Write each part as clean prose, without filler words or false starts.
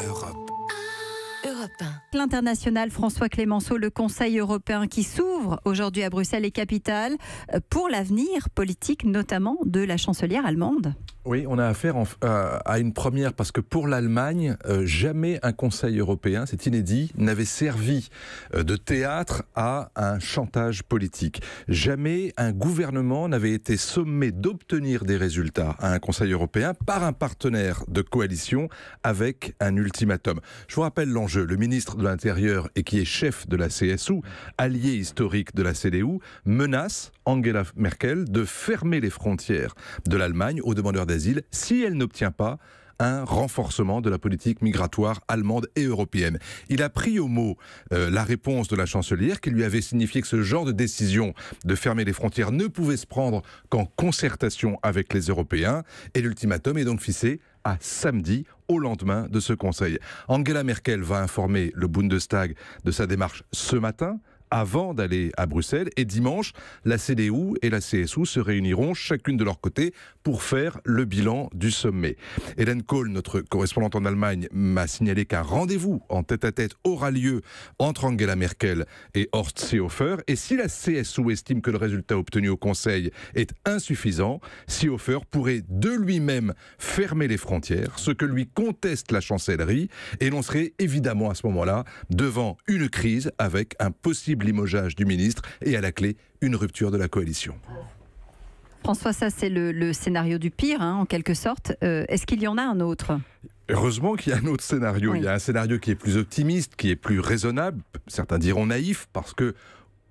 Europe. Europe 1. L'international François Clémenceau, le Conseil européen qui s'ouvre aujourd'hui à Bruxelles et capitale pour l'avenir politique notamment de la chancelière allemande. Oui, on a affaire à une première parce que pour l'Allemagne, jamais un Conseil européen, c'est inédit, n'avait servi de théâtre à un chantage politique. Jamais un gouvernement n'avait été sommé d'obtenir des résultats à un Conseil européen par un partenaire de coalition avec un ultimatum. Je vous rappelle l'enjeu. Le ministre de l'Intérieur et qui est chef de la CSU, allié historique de la CDU, menace Angela Merkel de fermer les frontières de l'Allemagne aux demandeurs d'asile si elle n'obtient pas un renforcement de la politique migratoire allemande et européenne. Il a pris au mot la réponse de la chancelière qui lui avait signifié que ce genre de décision de fermer les frontières ne pouvait se prendre qu'en concertation avec les Européens et l'ultimatum est donc fixé à samedi, au lendemain de ce Conseil. Angela Merkel va informer le Bundestag de sa démarche ce matin, avant d'aller à Bruxelles. Et dimanche, la CDU et la CSU se réuniront chacune de leur côté pour faire le bilan du sommet. Hélène Kohl, notre correspondante en Allemagne, m'a signalé qu'un rendez-vous en tête-à-tête aura lieu entre Angela Merkel et Horst Seehofer. Et si la CSU estime que le résultat obtenu au Conseil est insuffisant, Seehofer pourrait de lui-même fermer les frontières, ce que lui conteste la chancellerie. Et l'on serait évidemment à ce moment-là devant une crise avec un possible limogeage du ministre et à la clé une rupture de la coalition. François, ça c'est le scénario du pire, en quelque sorte. Est-ce qu'il y en a un autre ? Heureusement qu'il y a un autre scénario. Oui. Il y a un scénario qui est plus optimiste, qui est plus raisonnable, certains diront naïf, parce que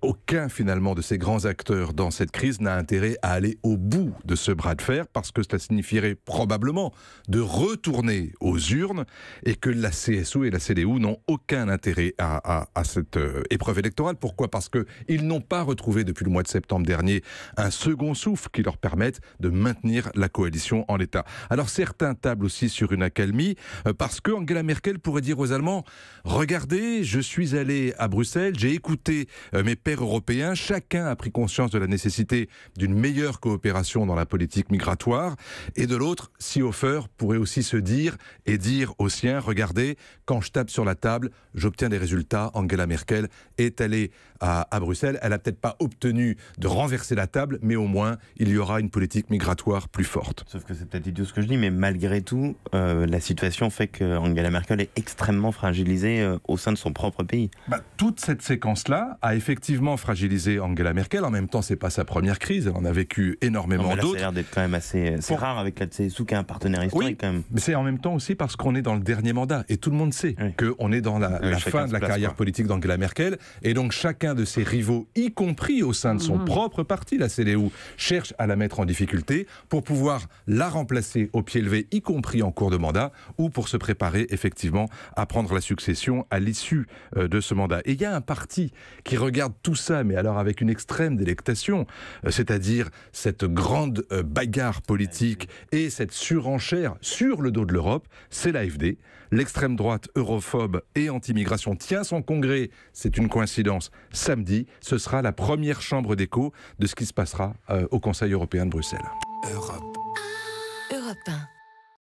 aucun finalement de ces grands acteurs dans cette crise n'a intérêt à aller au bout de ce bras de fer parce que cela signifierait probablement de retourner aux urnes et que la CSU et la CDU n'ont aucun intérêt à cette épreuve électorale. Pourquoi ? Parce qu'ils n'ont pas retrouvé depuis le mois de septembre dernier un second souffle qui leur permette de maintenir la coalition en l'état. Alors certains tablent aussi sur une accalmie parce que Angela Merkel pourrait dire aux Allemands « Regardez, je suis allé à Bruxelles, j'ai écouté mes pairs européens, chacun a pris conscience de la nécessité d'une meilleure coopération dans la politique migratoire. Et de l'autre, Seehofer pourrait aussi se dire et dire aux siens, regardez, quand je tape sur la table, j'obtiens des résultats. Angela Merkel est allée à Bruxelles. Elle n'a peut-être pas obtenu de renverser la table, mais au moins, il y aura une politique migratoire plus forte. Sauf que c'est peut-être idiot ce que je dis, mais malgré tout, la situation fait qu'Angela Merkel est extrêmement fragilisée au sein de son propre pays. Toute cette séquence-là a effectivement fragilisé Angela Merkel. En même temps, c'est pas sa première crise. Elle en a vécu énormément d'autres. Ça a l'air d'être quand même assez rare avec la CSU qui est un partenaire historique. Oui, quand même. Mais c'est en même temps aussi parce qu'on est dans le dernier mandat. Et tout le monde sait qu'on est dans la fin de la carrière politique d'Angela Merkel. Et donc chacun de ses rivaux, y compris au sein de son propre parti, la CDU, cherche à la mettre en difficulté pour pouvoir la remplacer au pied levé, y compris en cours de mandat, ou pour se préparer effectivement à prendre la succession à l'issue de ce mandat. Et il y a un parti qui regarde tout ça, mais alors avec une extrême délectation, c'est-à-dire cette grande bagarre politique et cette surenchère sur le dos de l'Europe, c'est l'AfD. L'extrême droite europhobe et anti-immigration tient son congrès, c'est une coïncidence, samedi. Ce sera la première chambre d'écho de ce qui se passera au Conseil européen de Bruxelles. Europe 1.